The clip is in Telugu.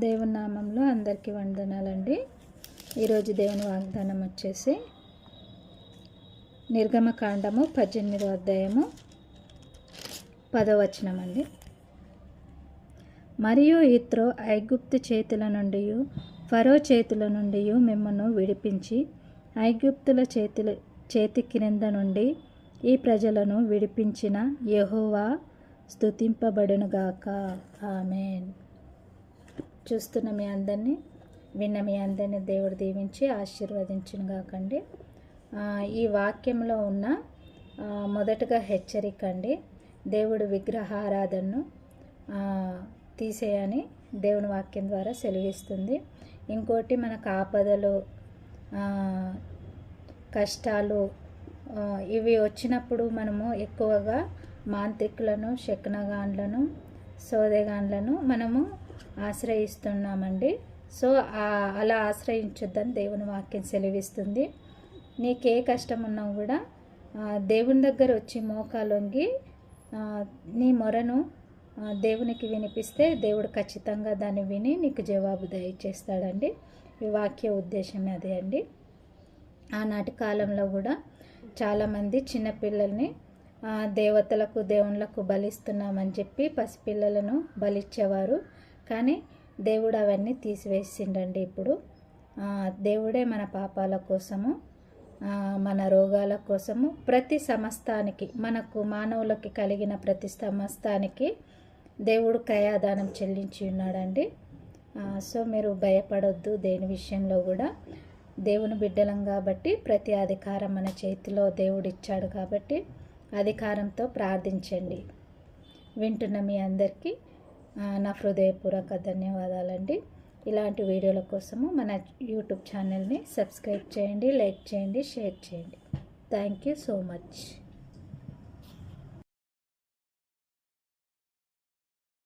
దేవుని నామంలో అందరికీ వందనాలండి. ఈరోజు దేవుని వాగ్దానం వచ్చేసి నిర్గమకాండము 18వ అధ్యాయము 10వ వచనం అండి. మరియు ఇత్రో ఐగుప్తు చేతుల నుండి ఫరో చేతుల నుండి మిమ్మల్ని విడిపించి ఐగుప్తుల చేతి క్రింద నుండి ఈ ప్రజలను విడిపించిన యెహోవా స్తుతింపబడునుగాక. ఆమేన్. చూస్తున్న మీ అందరినీ, విన్న మీ అందరినీ దేవుడు దీవించి ఆశీర్వదించును గాకండి. ఈ వాక్యంలో ఉన్న మొదటగా హెచ్చరిక అండి. దేవుడు విగ్రహారాధనను తీసేయని దేవుని వాక్యం ద్వారా సెలవిస్తుంది. ఇంకోటి మనకు ఆపదలు, కష్టాలు ఇవి వచ్చినప్పుడు మనము ఎక్కువగా మాంత్రికులను, శకునగాండ్లను, సోదెగాండ్లను మనము ఆశ్రయిస్తున్నామండి. సో అలా ఆశ్రయించొద్దని దేవుని వాక్యం సెలవిస్తుంది. నీకే కష్టం ఉన్నా కూడా దేవుని దగ్గర వచ్చి మోకాలొంగి నీ మొరను దేవునికి వినిపిస్తే దేవుడు ఖచ్చితంగా దాన్ని విని నీకు జవాబు దయచేస్తాడండి. ఈ వాక్య ఉద్దేశం అదే అండి. ఆనాటి కాలంలో కూడా చాలామంది చిన్నపిల్లల్ని దేవతలకు, దేవుళ్ళకు బలిస్తున్నామని చెప్పి పసిపిల్లలను బలిచ్చేవారు. కానీ దేవుడు అవన్నీ తీసివేసిండండి. ఇప్పుడు దేవుడే మన పాపాల కోసము, మన రోగాల కోసము, ప్రతి సమస్తానికి, మనకు మానవులకి కలిగిన ప్రతి సమస్తానికి దేవుడు క్రయాదానం చెల్లించి ఉన్నాడండి. సో మీరు భయపడొద్దు. దేని విషయంలో కూడా దేవుని బిడ్డలం కాబట్టి ప్రతి అధికారం మన చేతిలో దేవుడు ఇచ్చాడు కాబట్టి అధికారంతో ప్రార్థించండి. వింటున్న మీ అందరికీ నా హృదయపూర్వక ధన్యవాదాలండి. ఇలాంటి వీడియోల కోసము మన యూట్యూబ్ ఛానల్ని సబ్స్క్రైబ్ చేయండి, లైక్ చేయండి, షేర్ చేయండి. Thank you so much.